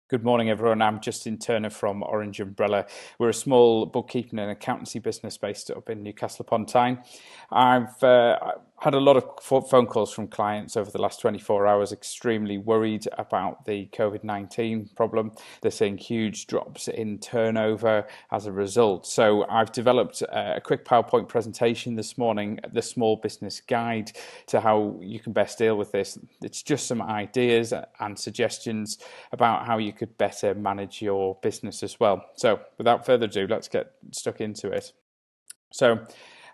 Good morning, everyone. I'm Justin Turner from Orange Umbrella. We're a small bookkeeping and accountancy business based up in Newcastle upon Tyne. I've had a lot of phone calls from clients over the last 24 hours, extremely worried about the COVID-19 problem. They're seeing huge drops in turnover as a result. So I've developed a quick PowerPoint presentation this morning, the Small Business Guide to how you can best deal with this. It's just some ideas and suggestions about how you could better manage your business as well. So without further ado, let's get stuck into it. So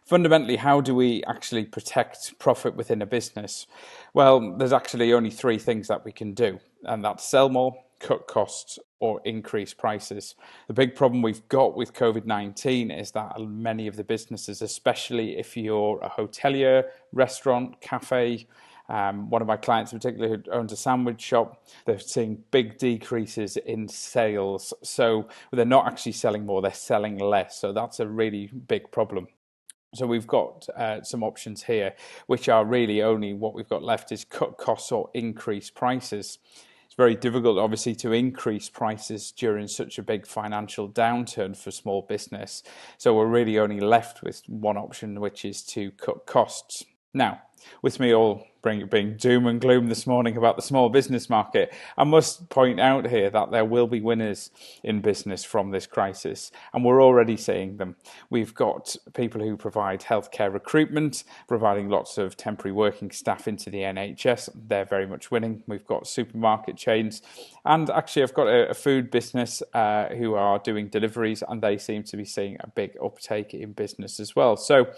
fundamentally, how do we actually protect profit within a business? Well, there's actually only three things that we can do, and that's sell more, cut costs, or increase prices. The big problem we've got with COVID-19 is that many of the businesses, especially if you're a hotelier, restaurant, cafe, one of my clients in particular who owns a sandwich shop, they're seeing big decreases in sales. So they're not actually selling more, they're selling less. So that's a really big problem. So we've got some options here, which are really only what we've got left is cut costs or increase prices. It's very difficult, obviously, to increase prices during such a big financial downturn for small business. So we're really only left with one option, which is to cut costs. Now, with me all being doom and gloom this morning about the small business market, I must point out here that there will be winners in business from this crisis, and we're already seeing them. We've got people who provide healthcare recruitment, providing lots of temporary working staff into the NHS. They're very much winning. We've got supermarket chains, and actually I've got a food business who are doing deliveries, and they seem to be seeing a big uptake in business as well. So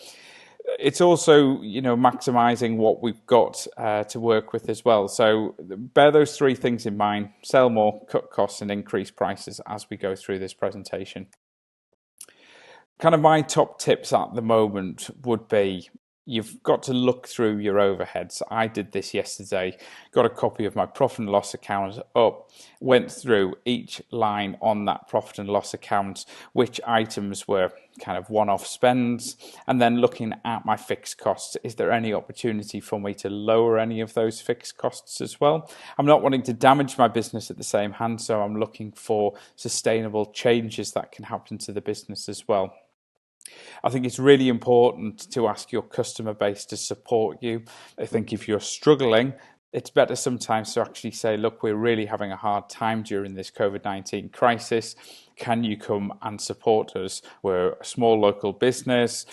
it's also, maximizing what we've got to work with as well. So bear those three things in mind: sell more, cut costs, and increase prices as we go through this presentation. Kind of my top tips at the moment would be you've got to look through your overheads. I did this yesterday, got a copy of my profit and loss account up, went through each line on that profit and loss account, which items were kind of one-off spends, and then looking at my fixed costs. Is there any opportunity for me to lower any of those fixed costs as well? I'm not wanting to damage my business at the same hand, so I'm looking for sustainable changes that can happen to the business as well. I think it's really important to ask your customer base to support you. I think if you're struggling, it's better sometimes to actually say, look, we're really having a hard time during this COVID-19 crisis. Can you come and support us? We're a small local business.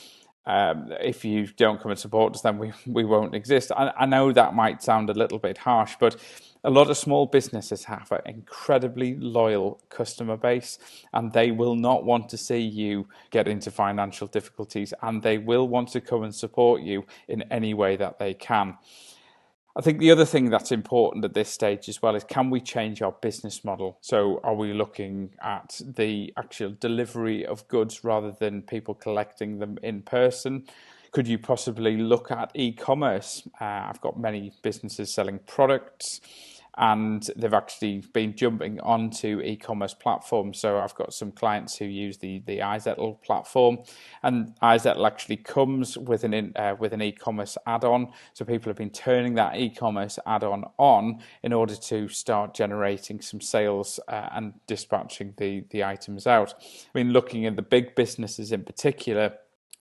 If you don't come and support us, then we won't exist. I know that might sound a little bit harsh, but a lot of small businesses have an incredibly loyal customer base, and they will not want to see you get into financial difficulties, and they will want to come and support you in any way that they can. I think the other thing that's important at this stage as well is, can we change our business model? So are we looking at the actual delivery of goods rather than people collecting them in person? Could you possibly look at e-commerce? I've got many businesses selling products, and they've actually been jumping onto e-commerce platforms. So I've got some clients who use the iZettle platform, and iZettle actually comes with an e-commerce add-on. So people have been turning that e-commerce add-on on in order to start generating some sales and dispatching the items out. I mean, looking at the big businesses in particular,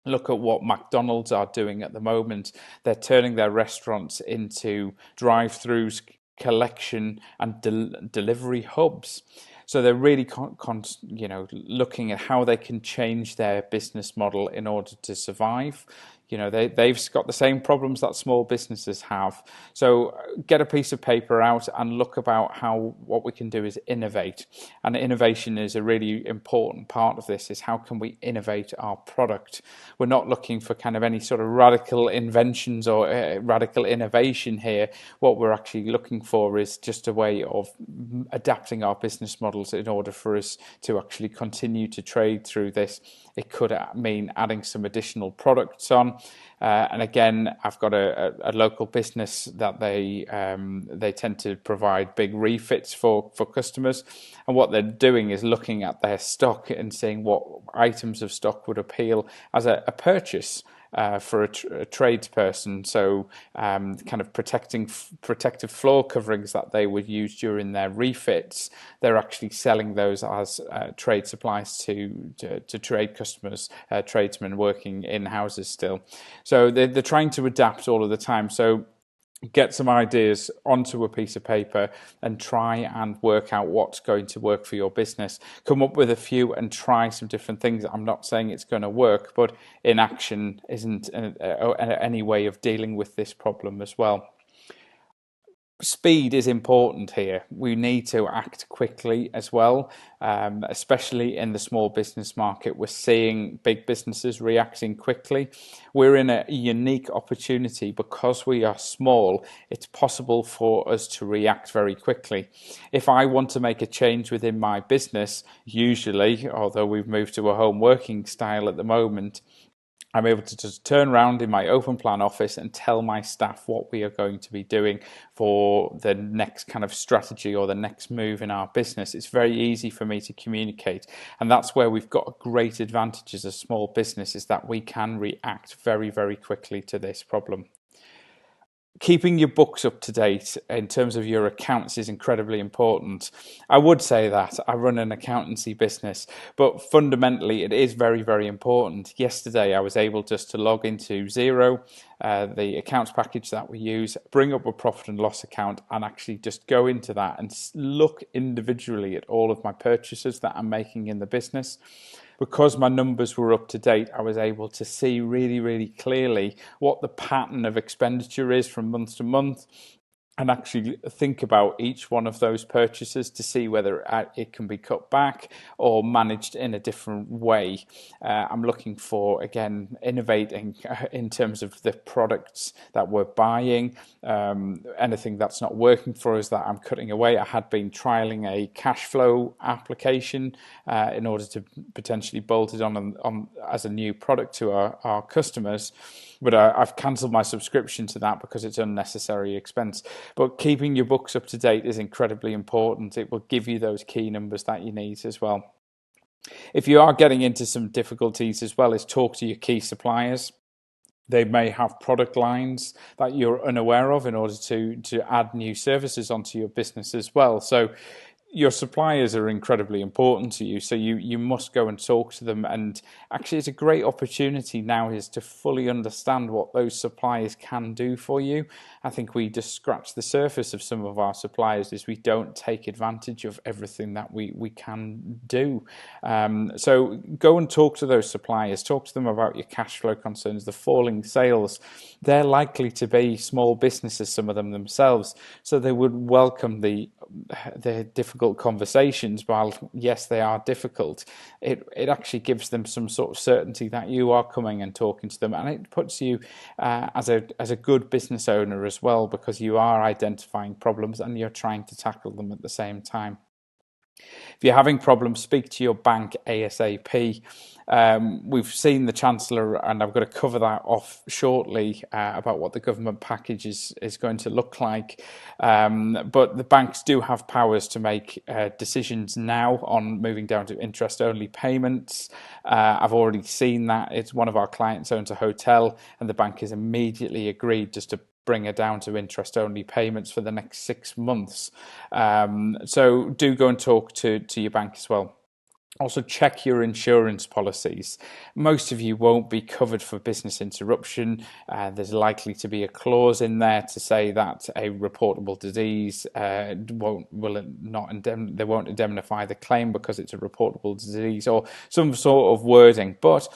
look at what McDonald's are doing at the moment. They're turning their restaurants into drive-throughs, collection and delivery hubs. So they're really looking at how they can change their business model in order to survive. They've got the same problems that small businesses have. So get a piece of paper out and look about what we can do is innovate. And innovation is a really important part of this, is how can we innovate our product? We're not looking for kind of any sort of radical inventions or radical innovation here. What we're actually looking for is just a way of adapting our business models in order for us to actually continue to trade through this. It could mean adding some additional products on. And again, I've got a local business that they tend to provide big refits for customers. And what they're doing is looking at their stock and seeing what items of stock would appeal as a purchase for a tradesperson. So kind of protective floor coverings that they would use during their refits, they're actually selling those as trade supplies to trade customers, tradesmen working in houses still. So they're trying to adapt all of the time. So get some ideas onto a piece of paper and try and work out what's going to work for your business. Come up with a few and try some different things. I'm not saying it's going to work, but inaction isn't any way of dealing with this problem as well. Speed is important here. We need to act quickly as well, especially in the small business market. We're seeing big businesses reacting quickly. We're in a unique opportunity because we are small. It's possible for us to react very quickly. If I want to make a change within my business, usually, although we've moved to a home working style at the moment, I'm able to just turn around in my open plan office and tell my staff what we are going to be doing for the next kind of strategy or the next move in our business. It's very easy for me to communicate. And that's where we've got a great advantage as a small business, is that we can react very, very quickly to this problem. Keeping your books up to date in terms of your accounts is incredibly important. I would say that I run an accountancy business, but fundamentally it is very, very important. Yesterday I was able just to log into Xero, the accounts package that we use, bring up a profit and loss account and actually just go into that and look individually at all of my purchases that I'm making in the business. Because my numbers were up to date, I was able to see really, really clearly what the pattern of expenditure is from month to month, and actually think about each one of those purchases to see whether it can be cut back or managed in a different way. I'm looking for, again, innovating in terms of the products that we're buying. Anything that's not working for us that I'm cutting away. I had been trialing a cash flow application in order to potentially bolt it on as a new product to our customers. But I've cancelled my subscription to that because it's unnecessary expense. But keeping your books up to date is incredibly important. It will give you those key numbers that you need as well. If you are getting into some difficulties as well, is talk to your key suppliers. They may have product lines that you're unaware of in order to add new services onto your business as well. So your suppliers are incredibly important to you, so you must go and talk to them. And actually, it's a great opportunity now is to fully understand what those suppliers can do for you. I think we just scratch the surface of some of our suppliers, is we don't take advantage of everything that we can do. So go and talk to those suppliers, talk to them about your cash flow concerns, the falling sales. They're likely to be small businesses, some of them themselves, so they would welcome the difficult conversations. While yes, they are difficult, it actually gives them some sort of certainty that you are coming and talking to them, and it puts you as a good business owner as well, because you are identifying problems and you're trying to tackle them at the same time. If you're having problems, speak to your bank ASAP. We've seen the Chancellor, and I've got to cover that off shortly about what the government package is going to look like. But the banks do have powers to make decisions now on moving down to interest-only payments. I've already seen that. It's one of our clients owns a hotel, and the bank has immediately agreed just to bring her down to interest-only payments for the next 6 months. So do go and talk to your bank as well. Also, check your insurance policies. Most of you won't be covered for business interruption. There's likely to be a clause in there to say that a reportable disease they won't indemnify the claim because it's a reportable disease, or some sort of wording. But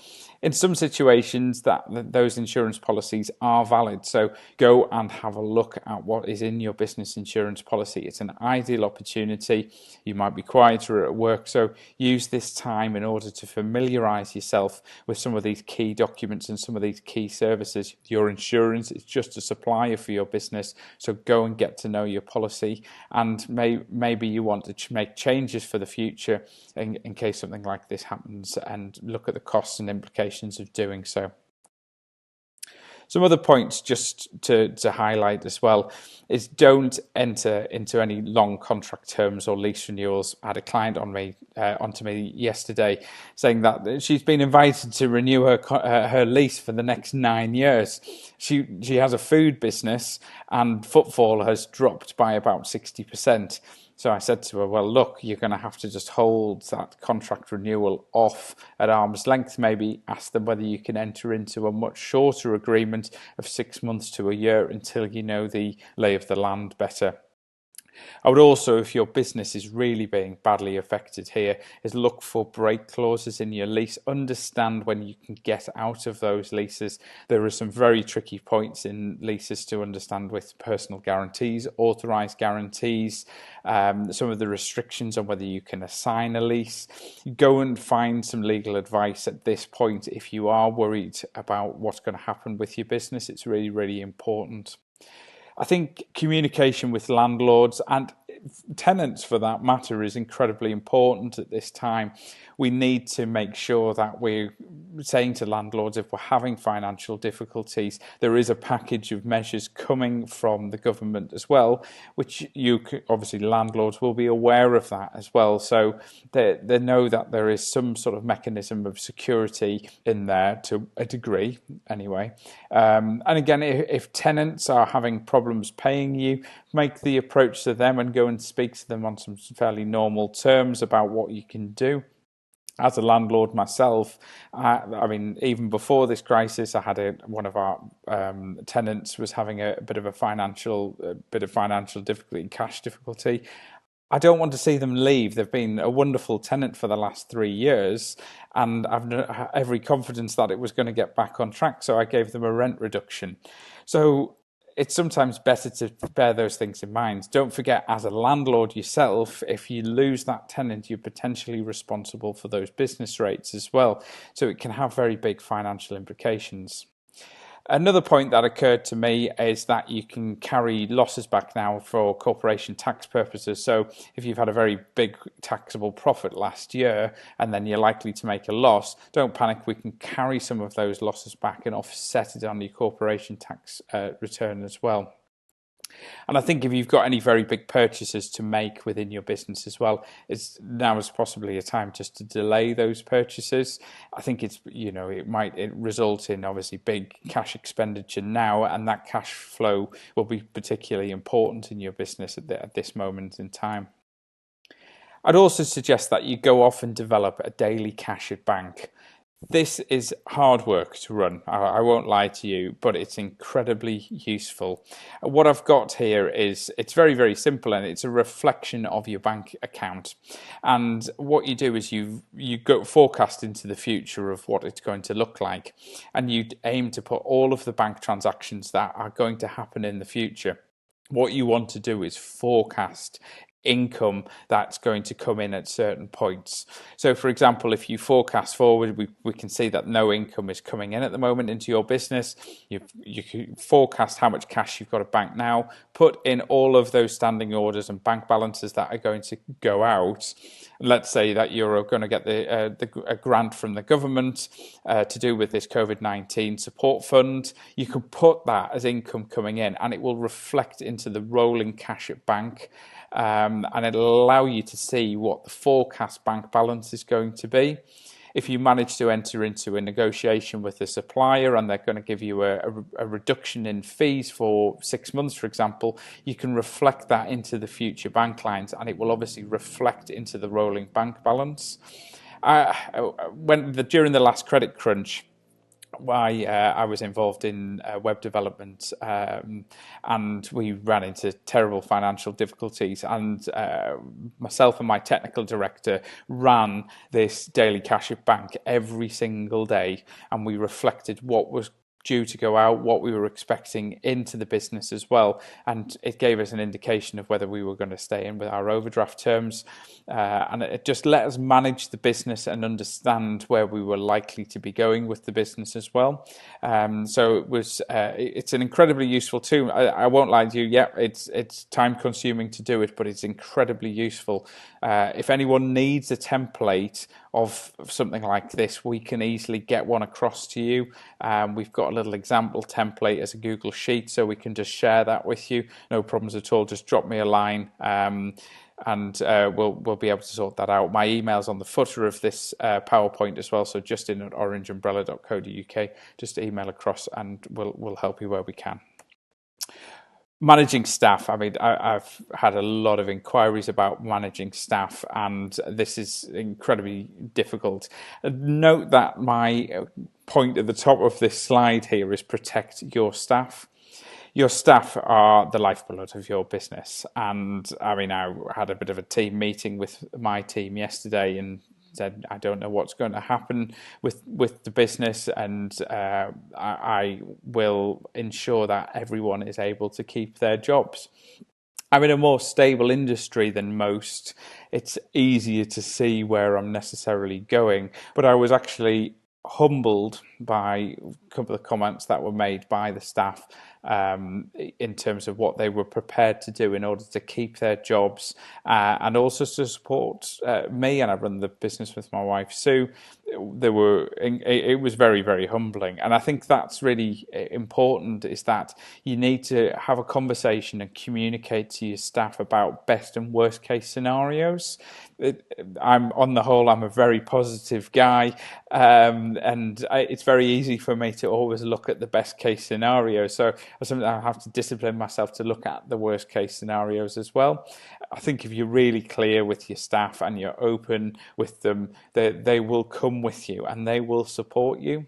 in some situations those insurance policies are valid. So go and have a look at what is in your business insurance policy. It's an ideal opportunity. You might be quieter at work, so use this time in order to familiarize yourself with some of these key documents and some of these key services. Your insurance is just a supplier for your business, so go and get to know your policy, and maybe you want to make changes for the future in case something like this happens, and look at the costs and implications of doing so. Some other points just to highlight as well is don't enter into any long contract terms or lease renewals. I had a client onto me yesterday saying that she's been invited to renew her lease for the next 9 years. She has a food business and footfall has dropped by about 60%. So I said to her, well, look, you're going to have to just hold that contract renewal off at arm's length. Maybe ask them whether you can enter into a much shorter agreement of 6 months to a year until you know the lay of the land better. I would also, if your business is really being badly affected here, is look for break clauses in your lease. Understand when you can get out of those leases. There are some very tricky points in leases to understand with personal guarantees, authorised guarantees, some of the restrictions on whether you can assign a lease. Go and find some legal advice at this point if you are worried about what's going to happen with your business. It's really, really important. I think communication with landlords and tenants for that matter is incredibly important at this time. We need to make sure that we're saying to landlords, if we're having financial difficulties, there is a package of measures coming from the government as well, which obviously landlords will be aware of that as well. So they know that there is some sort of mechanism of security in there to a degree anyway. And again, if tenants are having problems paying you, make the approach to them and go and speak to them on some fairly normal terms about what you can do. As a landlord myself, I mean, even before this crisis, I had one of our tenants was having a bit of financial difficulty, cash difficulty. I don't want to see them leave. They've been a wonderful tenant for the last 3 years, and I've every confidence that it was going to get back on track. So I gave them a rent reduction. So it's sometimes better to bear those things in mind. Don't forget, as a landlord yourself, if you lose that tenant, you're potentially responsible for those business rates as well. So it can have very big financial implications. Another point that occurred to me is that you can carry losses back now for corporation tax purposes. So if you've had a very big taxable profit last year and then you're likely to make a loss, don't panic. We can carry some of those losses back and offset it on your corporation tax return as well. And I think if you've got any very big purchases to make within your business as well, now is possibly a time just to delay those purchases. I think it might result in obviously big cash expenditure now, and that cash flow will be particularly important in your business at this moment in time. I'd also suggest that you go off and develop a daily cash at bank. This is hard work to run, I won't lie to you, but it's incredibly useful. What I've got here it's very, very simple, and it's a reflection of your bank account. And what you do is you go forecast into the future of what it's going to look like, and you aim to put all of the bank transactions that are going to happen in the future. What you want to do is forecast income that's going to come in at certain points. So for example, if you forecast forward, we can see that no income is coming in at the moment into your business. You can forecast how much cash you've got at bank now, put in all of those standing orders and bank balances that are going to go out. Let's say that you're going to get a grant from the government to do with this COVID-19 support fund. You can put that as income coming in, and it will reflect into the rolling cash at bank. And it'll allow you to see what the forecast bank balance is going to be. If you manage to enter into a negotiation with the supplier and they're going to give you a reduction in fees for 6 months, for example, you can reflect that into the future bank lines, and it will obviously reflect into the rolling bank balance. During the last credit crunch, I was involved in web development, and we ran into terrible financial difficulties, and myself and my technical director ran this daily cash at bank every single day, and we reflected what was due to go out, what we were expecting into the business as well, and it gave us an indication of whether we were going to stay in with our overdraft terms, and it just let us manage the business and understand where we were likely to be going with the business as well. So it's an incredibly useful tool. I won't lie to you, yeah, it's time consuming to do it, but it's incredibly useful. If anyone needs a template of something like this, we can easily get one across to you. We've got a little example template as a Google Sheet, so we can just share that with you. No problems at all. Just drop me a line. And we'll be able to sort that out. My email's on the footer of this PowerPoint as well, so justin@orangeumbrella.co.uk. Just email across and we'll help you where we can. Managing staff. I mean, I've had a lot of inquiries about managing staff, and this is incredibly difficult. Note that my point at the top of this slide here is protect your staff. Your staff are the lifeblood of your business. And I mean, I had a bit of a team meeting with my team yesterday and said, I don't know what's going to happen with the business, and I will ensure that everyone is able to keep their jobs. I'm in a more stable industry than most. It's easier to see where I'm necessarily going, but I was actually humbled by a couple of comments that were made by the staff in terms of what they were prepared to do in order to keep their jobs and also to support me. And I run the business with my wife Sue. It was very, very humbling, and I think that's really important, is that you need to have a conversation and communicate to your staff about best and worst case scenarios. I'm on the whole, I'm a very positive guy, and it's very easy for me to always look at the best case scenario. So sometimes I have to discipline myself to look at the worst case scenarios as well. I think if you're really clear with your staff and you're open with them, they will come with you and they will support you.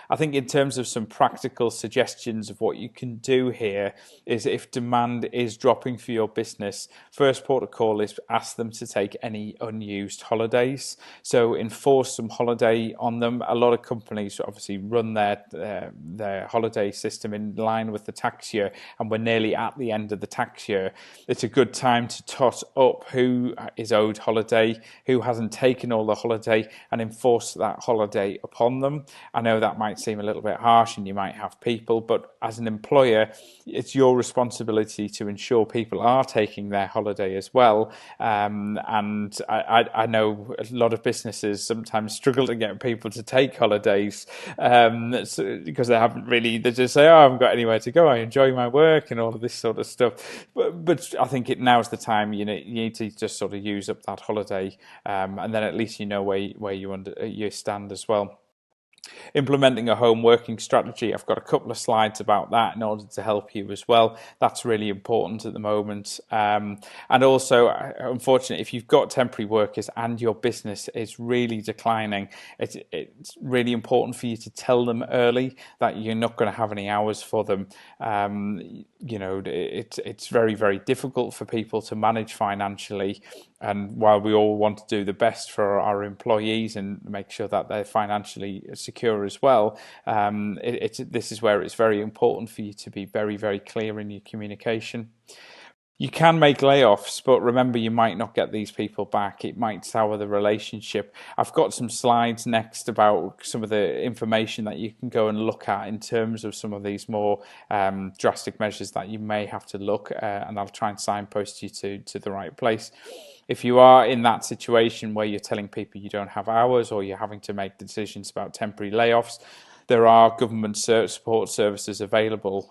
I think in terms of some practical suggestions of what you can do here is, if demand is dropping for your business, first port of call is ask them to take any unused holidays. So enforce some holiday on them. A lot of companies obviously run their holiday system in line with the tax year, and we're nearly at the end of the tax year. It's a good time to tot up who is owed holiday, who hasn't taken all the holiday, and enforce that holiday upon them. I know that might seem a little bit harsh and you might have people, but as an employer, it's your responsibility to ensure people are taking their holiday as well. And I know a lot of businesses sometimes struggle to get people to take holidays because they just say, oh, I haven't got anywhere to go, I enjoy my work and all of this sort of stuff. But I think now's the time, you need to just sort of use up that holiday, and then at least you know where you stand as well. Implementing a home working strategy. I've got a couple of slides about that in order to help you as well. That's really important at the moment. And also, unfortunately, if you've got temporary workers and your business is really declining, it's really important for you to tell them early that you're not going to have any hours for them. It's very, very difficult for people to manage financially. And while we all want to do the best for our employees and make sure that they're financially secure as well, this is where it's very important for you to be very, very clear in your communication. You can make layoffs, but remember, you might not get these people back. It might sour the relationship. I've got some slides next about some of the information that you can go and look at in terms of some of these more drastic measures that you may have to look at, and I'll try and signpost you to the right place. If you are in that situation where you're telling people you don't have hours, or you're having to make decisions about temporary layoffs, there are government support services available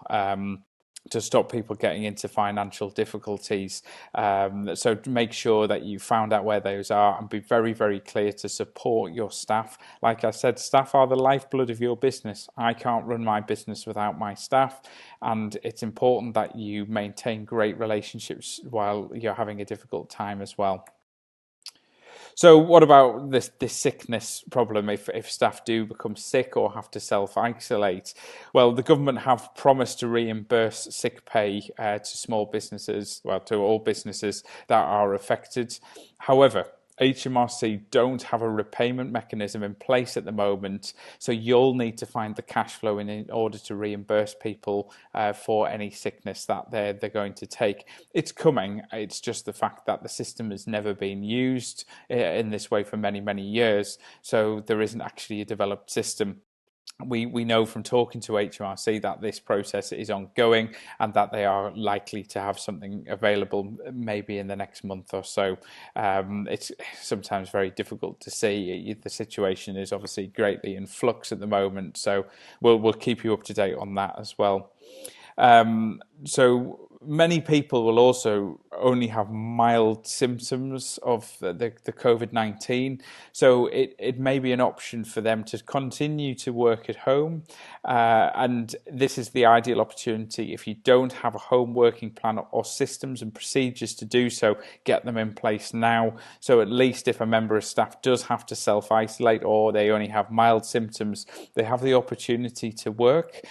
to stop people getting into financial difficulties. So make sure that you found out where those are and be very, very clear to support your staff. Like I said, staff are the lifeblood of your business. I can't run my business without my staff, and it's important that you maintain great relationships while you're having a difficult time as well. So what about this sickness problem if staff do become sick or have to self-isolate? Well, the government have promised to reimburse sick pay to small businesses, well, to all businesses that are affected. However, HMRC don't have a repayment mechanism in place at the moment, so you'll need to find the cash flow in order to reimburse people for any sickness that they're going to take. It's coming. It's just the fact that the system has never been used in this way for many, many years, so there isn't actually a developed system. we know from talking to HMRC that this process is ongoing and that they are likely to have something available maybe in the next month or so. It's sometimes very difficult to see. The situation is obviously greatly in flux at the moment, so we'll keep you up to date on that as well. So many people will also only have mild symptoms of the COVID-19. So it may be an option for them to continue to work at home. And this is the ideal opportunity. If you don't have a home working plan or systems and procedures to do so, get them in place now. So at least if a member of staff does have to self-isolate or they only have mild symptoms, they have the opportunity to work.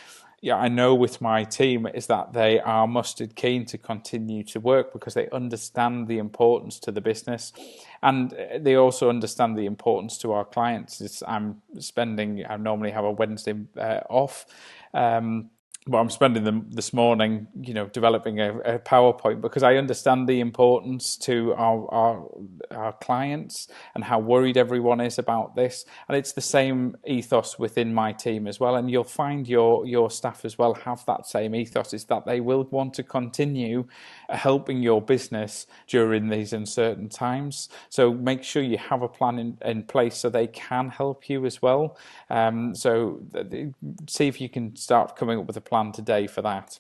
Yeah, I know with my team is that they are mustard keen to continue to work because they understand the importance to the business, and they also understand the importance to our clients. I normally have a Wednesday off. But I'm spending them this morning, developing a PowerPoint because I understand the importance to our clients and how worried everyone is about this. And it's the same ethos within my team as well. And you'll find your staff as well have that same ethos, is that they will want to continue helping your business during these uncertain times. So make sure you have a plan in place so they can help you as well. So see if you can start coming up with a plan today for that.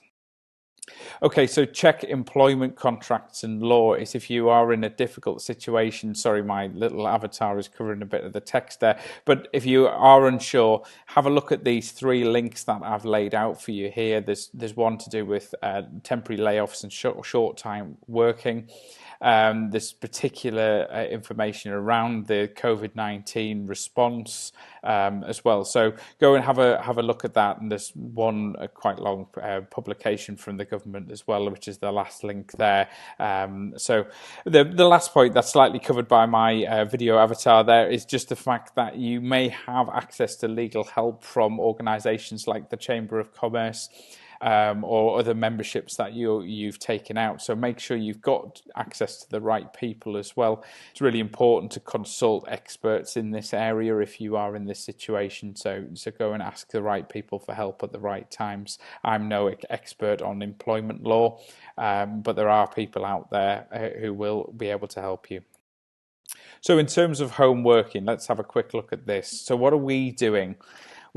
Okay, so check employment contracts and law is if you are in a difficult situation. Sorry, my little avatar is covering a bit of the text there. But if you are unsure, have a look at these 3 links that I've laid out for you here. There's one to do with temporary layoffs and short time working. There's particular information around the COVID-19 response as well. So go and have a look at that. And there's one quite long publication from the government as well, which is the last link there. So the last point that's slightly covered by my video avatar there is just the fact that you may have access to legal help from organisations like the Chamber of Commerce. Or other memberships that you've taken out. So make sure you've got access to the right people as well. It's really important to consult experts in this area if you are in this situation. So go and ask the right people for help at the right times. I'm no expert on employment law, but there are people out there who will be able to help you. So in terms of home working, let's have a quick look at this. So what are we doing?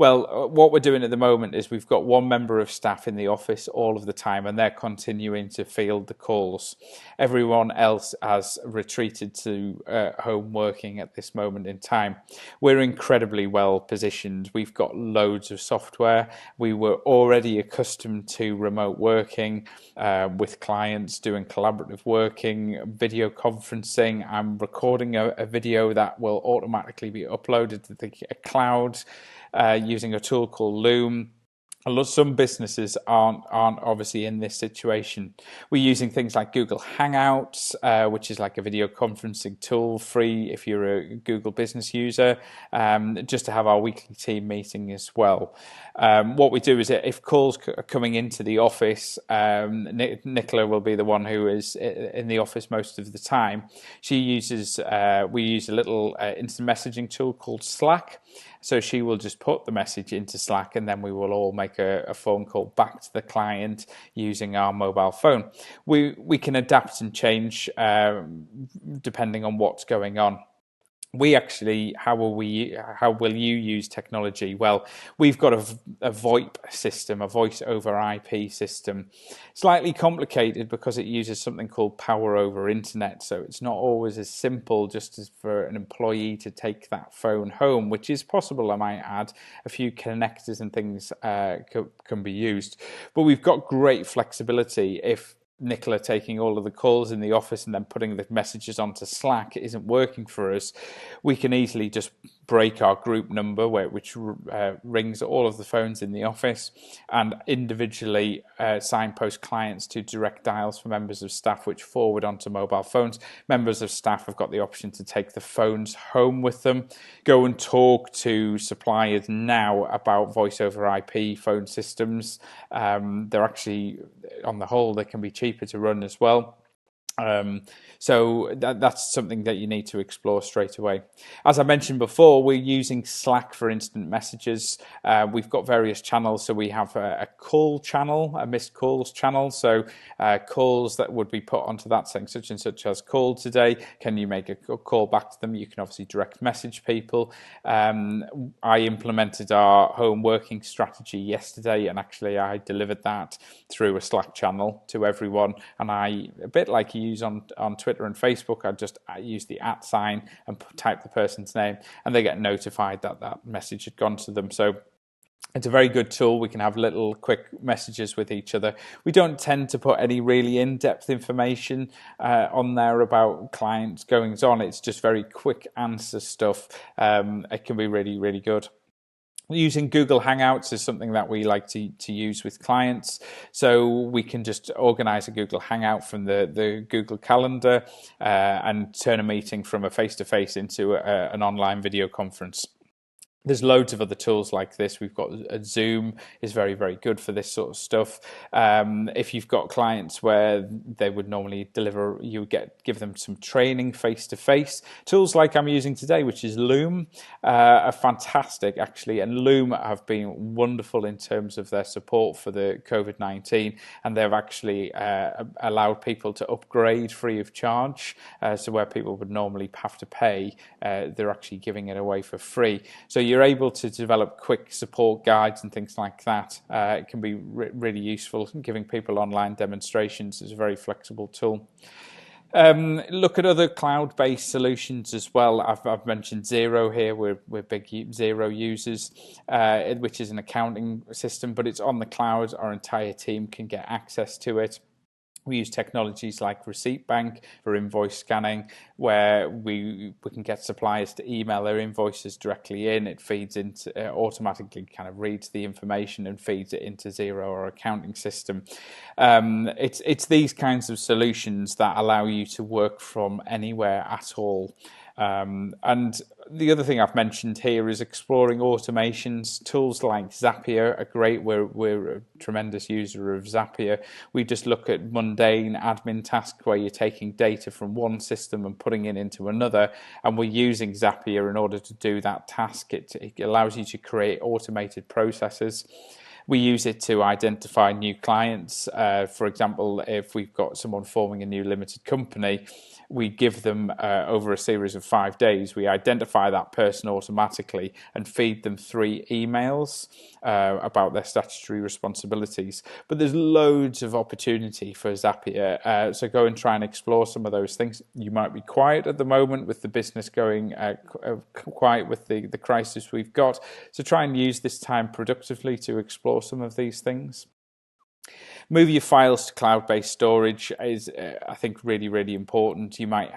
Well, what we're doing at the moment is we've got one member of staff in the office all of the time, and they're continuing to field the calls. Everyone else has retreated to home working at this moment in time. We're incredibly well positioned. We've got loads of software. We were already accustomed to remote working with clients, doing collaborative working, video conferencing. I'm recording a video that will automatically be uploaded to the cloud. Using a tool called Loom. Some businesses aren't obviously in this situation. We're using things like Google Hangouts, which is like a video conferencing tool, free if you're a Google business user, just to have our weekly team meeting as well. What we do is if calls are coming into the office, Nicola will be the one who is in the office most of the time. We use a little instant messaging tool called Slack. So she will just put the message into Slack, and then we will all make a phone call back to the client using our mobile phone. We can adapt and change depending on what's going on. How will you use technology? Well, we've got a VoIP system, a voice over IP system. Slightly complicated because it uses something called power over internet. So it's not always as simple just as for an employee to take that phone home, which is possible, I might add. A few connectors and things can be used. But we've got great flexibility. If Nicola taking all of the calls in the office and then putting the messages onto Slack isn't working for us, we can easily just break our group number, which rings all of the phones in the office, and individually signpost clients to direct dials for members of staff, which forward onto mobile phones. Members of staff have got the option to take the phones home with them. Go and talk to suppliers now about voice over IP phone systems. They're actually, on the whole, they can be cheaper to run as well. Um, so that's something that you need to explore straight away. As I mentioned before, we're using Slack for instant messages. We've got various channels. So we have a call channel, a missed calls channel. So calls that would be put onto that saying such and such has called today. Can you make a call back to them? You can obviously direct message people. I implemented our home working strategy yesterday, and actually I delivered that through a Slack channel to everyone. And I, a bit like you use on Twitter and Facebook, I use the @ sign and type the person's name, and they get notified that that message had gone to them. So it's a very good tool. We can have little quick messages with each other. We don't tend to put any really in-depth information on there about clients' goings on. It's just very quick answer stuff. It can be really, really good. Using Google Hangouts is something that we like to use with clients. So we can just organize a Google Hangout from the Google Calendar and turn a meeting from a face-to-face into an online video conference. There's loads of other tools like this. We've got Zoom is very, very good for this sort of stuff. If you've got clients where they would normally deliver, you would give them some training face to face. Tools like I'm using today, which is Loom, are fantastic actually. And Loom have been wonderful in terms of their support for the COVID-19, and they've actually allowed people to upgrade free of charge. So where people would normally have to pay, they're actually giving it away for free. So you're able to develop quick support guides and things like that. It can be really useful. Giving people online demonstrations is a very flexible tool. Look at other cloud-based solutions as well. I've mentioned Xero here. We're big Xero users, which is an accounting system, but it's on the cloud. Our entire team can get access to it. We use technologies like Receipt Bank for invoice scanning, where we can get suppliers to email their invoices directly in. It feeds into automatically kind of reads the information and feeds it into Xero or accounting system. It's these kinds of solutions that allow you to work from anywhere at all. And the other thing I've mentioned here is exploring automations. Tools like Zapier are great. We're a tremendous user of Zapier. We just look at mundane admin tasks where you're taking data from one system and putting it into another, and we're using Zapier in order to do that task. It allows you to create automated processes. We use it to identify new clients. For example, if we've got someone forming a new limited company, we give them over a series of 5 days, we identify that person automatically and feed them 3 emails about their statutory responsibilities. But there's loads of opportunity for Zapier, so go and try and explore some of those things. You might be quiet at the moment with the business going quiet with the crisis we've got, so try and use this time productively to explore some of these things. Move your files to cloud-based storage is, I think, really, really important. You might,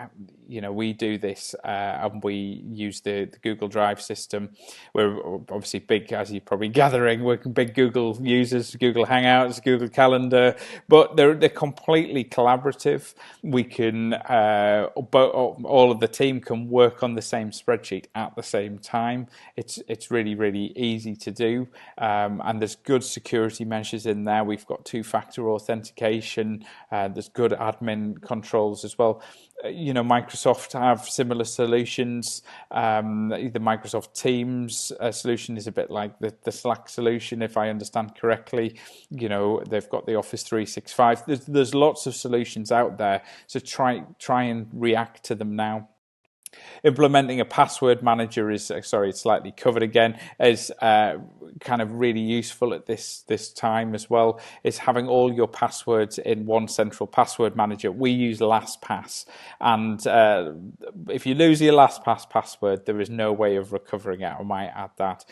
we do this and we use the Google Drive system. We're obviously big, as you're probably gathering, we're big Google users, Google Hangouts, Google Calendar, but they're completely collaborative. We can, all of the team can work on the same spreadsheet at the same time. It's really, really easy to do, and there's good security measures in there. We've got 2-factor authentication. There's good admin controls as well. Microsoft have similar solutions. The Microsoft Teams solution is a bit like the Slack solution, if I understand correctly. They've got the Office 365. There's lots of solutions out there, so try and react to them now. Implementing a password manager is, it's slightly covered again, is kind of really useful at this time as well. Is having all your passwords in one central password manager. We use LastPass, and if you lose your LastPass password, there is no way of recovering it. I might add that.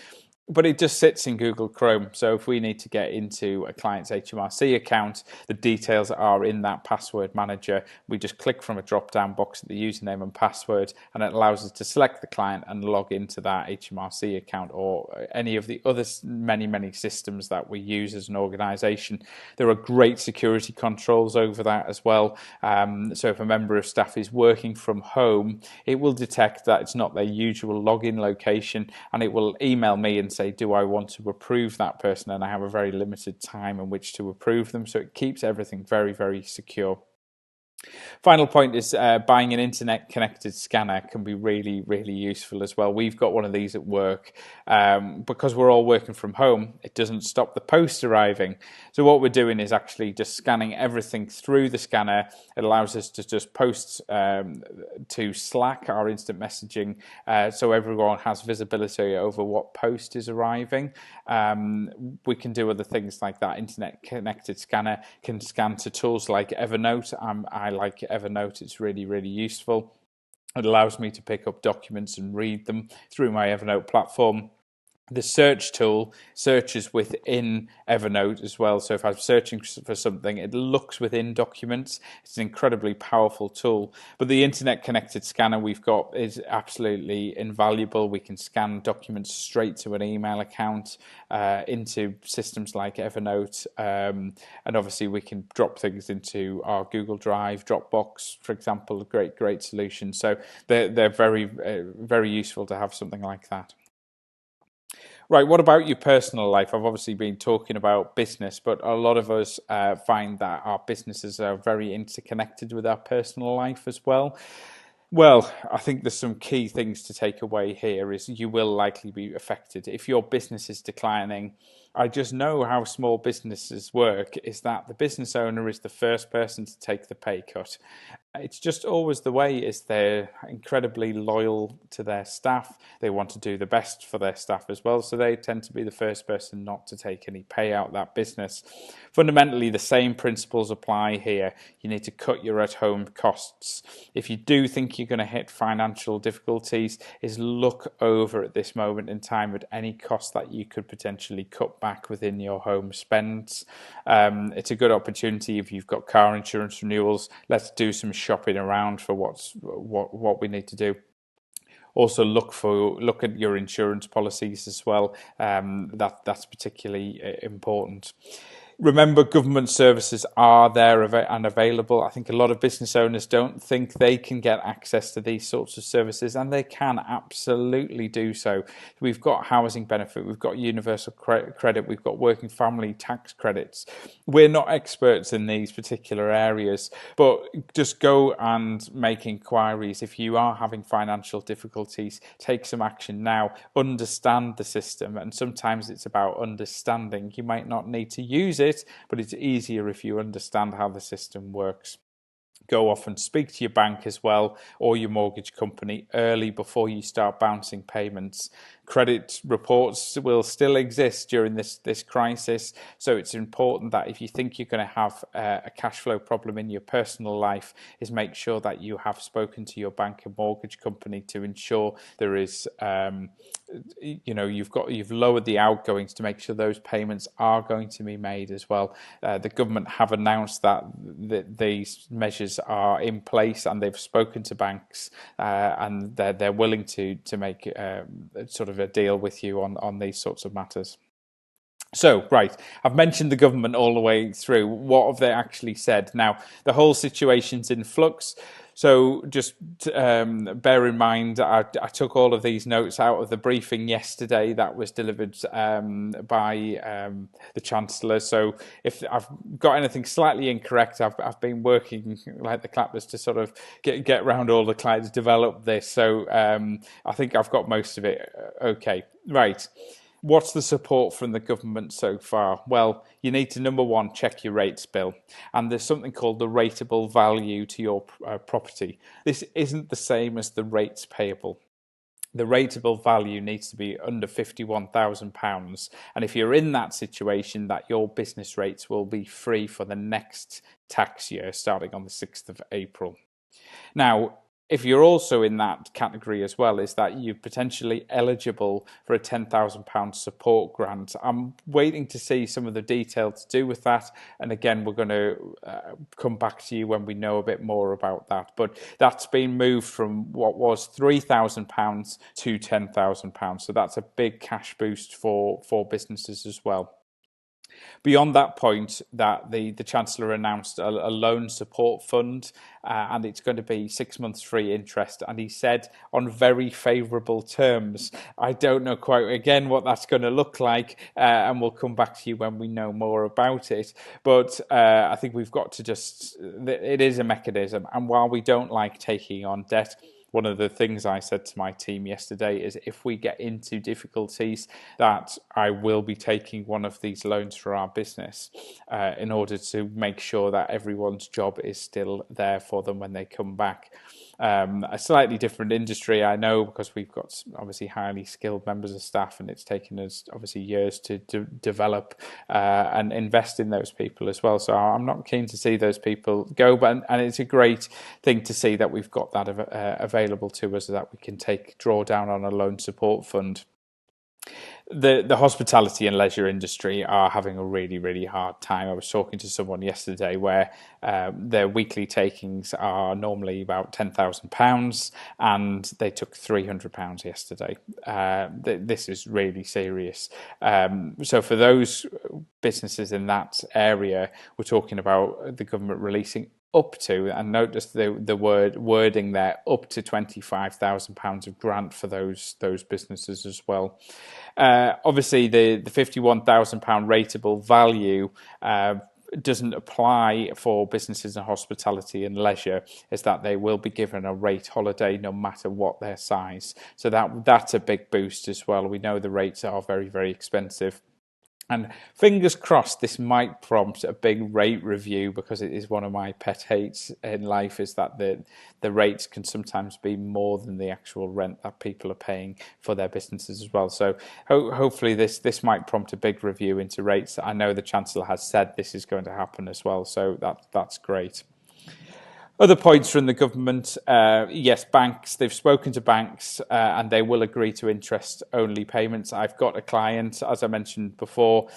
But it just sits in Google Chrome. So if we need to get into a client's HMRC account, the details are in that password manager. We just click from a drop-down box at the username and password, and it allows us to select the client and log into that HMRC account or any of the other many, many systems that we use as an organization. There are great security controls over that as well. So if a member of staff is working from home, it will detect that it's not their usual login location, and it will email me and say, do I want to approve that person? And I have a very limited time in which to approve them. So it keeps everything very, very secure. Final point is buying an internet connected scanner can be really, really useful as well. We've got one of these at work. Because we're all working from home, it doesn't stop the post arriving. So what we're doing is actually just scanning everything through the scanner. It allows us to just post to Slack, our instant messaging, so everyone has visibility over what post is arriving. We can do other things like that. Internet connected scanner can scan to tools like Evernote. I like Evernote. It's really, really useful. It allows me to pick up documents and read them through my Evernote platform. The search tool searches within Evernote as well. So if I'm searching for something, it looks within documents. It's an incredibly powerful tool. But the internet connected scanner we've got is absolutely invaluable. We can scan documents straight to an email account, into systems like Evernote. And obviously we can drop things into our Google Drive, Dropbox, for example, great solution. So they're very, very useful to have something like that. Right, what about your personal life? I've obviously been talking about business, but a lot of us find that our businesses are very interconnected with our personal life as well. Well, I think there's some key things to take away here is you will likely be affected. If your business is declining, I just know how small businesses work is that the business owner is the first person to take the pay cut. It's just always the way is they're incredibly loyal to their staff. They want to do the best for their staff as well. So they tend to be the first person not to take any pay out that business. Fundamentally, the same principles apply here. You need to cut your at-home costs. If you do think you're going to hit financial difficulties, is look over at this moment in time at any cost that you could potentially cut back within your home spends. It's a good opportunity if you've got car insurance renewals. Let's do some shopping around for what we need to do. Also look at your insurance policies as well. That's particularly important. Remember, government services are there and available. I think a lot of business owners don't think they can get access to these sorts of services, and they can absolutely do so. We've got housing benefit, we've got universal credit, we've got working family tax credits. We're not experts in these particular areas, but just go and make inquiries. If you are having financial difficulties, take some action now. Understand the system, and sometimes it's about understanding. You might not need to use it, but it's easier if you understand how the system works. Go off and speak to your bank as well, or your mortgage company early before you start bouncing payments. Credit reports will still exist during this crisis, so it's important that if you think you're going to have a cash flow problem in your personal life, is make sure that you have spoken to your bank and mortgage company to ensure there is you've lowered the outgoings to make sure those payments are going to be made as well. The government have announced that these measures are in place, and they've spoken to banks, and they're willing to make sort of a deal with you on these sorts of matters. So, right, I've mentioned the government all the way through. What have they actually said? Now, the whole situation's in flux. So just bear in mind, I took all of these notes out of the briefing yesterday that was delivered by the Chancellor. So if I've got anything slightly incorrect, I've been working like the clappers to sort of get around all the clients, develop this. So I think I've got most of it okay. Right. What's the support from the government so far? Well, you need to, number one, check your rates bill. And there's something called the rateable value to your property. This isn't the same as the rates payable. The rateable value needs to be under £51,000. And if you're in that situation, that your business rates will be free for the next tax year, starting on the 6th of April. Now, if you're also in that category as well, is that you're potentially eligible for a £10,000 support grant. I'm waiting to see some of the detail to do with that. And again, we're going to come back to you when we know a bit more about that. But that's been moved from what was £3,000 to £10,000. So that's a big cash boost for businesses as well. Beyond that point, that the Chancellor announced a loan support fund, and it's going to be 6 months free interest. And he said on very favourable terms. I don't know quite again what that's going to look like, and we'll come back to you when we know more about it. But I think we've got to it is a mechanism, and while we don't like taking on debt, one of the things I said to my team yesterday is if we get into difficulties, that I will be taking one of these loans for our business in order to make sure that everyone's job is still there for them when they come back. A slightly different industry, I know, because we've got obviously highly skilled members of staff, and it's taken us obviously years to develop and invest in those people as well. So I'm not keen to see those people go, but and it's a great thing to see that we've got that available to us, so that we can draw down on a loan support fund. The hospitality and leisure industry are having a really, really hard time. I was talking to someone yesterday where their weekly takings are normally about £10,000, and they took £300 yesterday. This is really serious. So for those businesses in that area, we're talking about the government releasing up to, and notice the wording there, up to £25,000 of grant for those businesses as well. Obviously, the £51,000 rateable value doesn't apply for businesses in hospitality and leisure, is that they will be given a rate holiday no matter what their size. So that's a big boost as well. We know the rates are very, very expensive. And fingers crossed, this might prompt a big rate review, because it is one of my pet hates in life, is that the rates can sometimes be more than the actual rent that people are paying for their businesses as well. So hopefully this might prompt a big review into rates. I know the Chancellor has said this is going to happen as well, so that's great. Other points from the government, yes, banks, they've spoken to banks and they will agree to interest-only payments. I've got a client, as I mentioned before,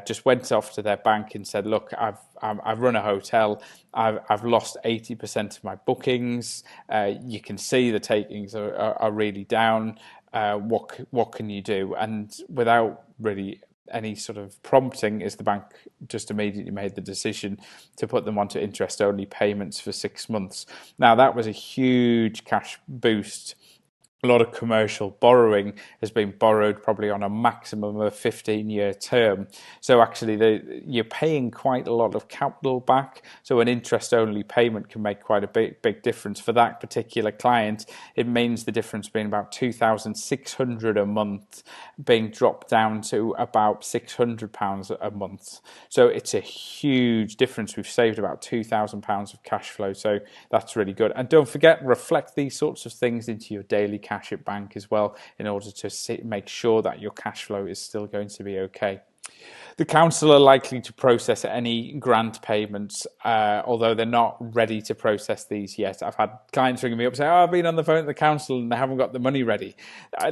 just went off to their bank and said, look, I've run a hotel, I've lost 80% of my bookings, you can see the takings are really down, what can you do? And without really any sort of prompting, is the bank just immediately made the decision to put them onto interest-only payments for 6 months. Now, that was a huge cash boost. A lot of commercial borrowing has been borrowed probably on a maximum of 15-year term. So actually you're paying quite a lot of capital back. So an interest-only payment can make quite a big difference. For that particular client, it means the difference being about £2,600 a month being dropped down to about £600 a month. So it's a huge difference. We've saved about £2,000 of cash flow. So that's really good. And don't forget, reflect these sorts of things into your daily cash at bank as well, in order to make sure that your cash flow is still going to be okay. The council are likely to process any grant payments, although they're not ready to process these yet. I've had clients ringing me up saying, I've been on the phone at the council and they haven't got the money ready.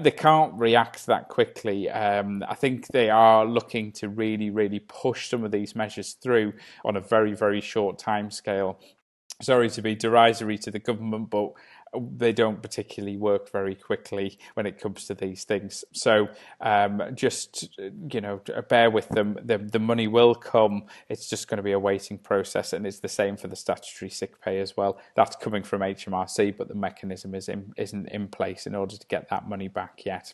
They can't react that quickly. I think they are looking to really, really push some of these measures through on a very, very short time scale. Sorry to be derisory to the government, but they don't particularly work very quickly when it comes to these things. So just, bear with them. The money will come. It's just going to be a waiting process, and it's the same for the statutory sick pay as well. That's coming from HMRC, but the mechanism isn't in place in order to get that money back yet.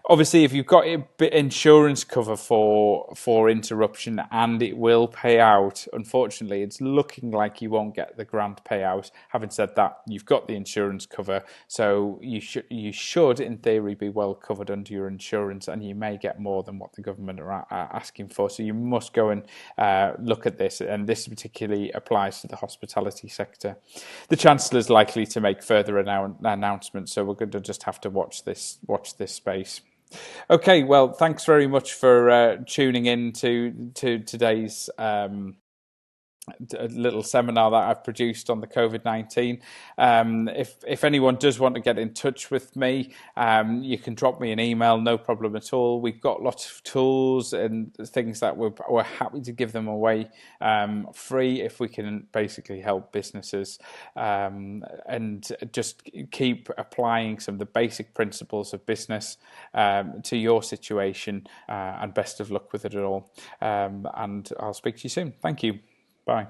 Obviously, if you've got insurance cover for interruption and it will pay out, unfortunately, it's looking like you won't get the grant payout. Having said that, you've got the insurance cover, so you should, in theory, be well covered under your insurance, and you may get more than what the government are asking for. So you must go and look at this, and this particularly applies to the hospitality sector. The Chancellor is likely to make further announcements, so we're going to just have to watch this space. Okay, well, thanks very much for tuning in to today's a little seminar that I've produced on the COVID-19. If anyone does want to get in touch with me, you can drop me an email, no problem at all. We've got lots of tools and things that we're happy to give them away free if we can basically help businesses and just keep applying some of the basic principles of business to your situation, and best of luck with it all. And I'll speak to you soon. Thank you. Bye.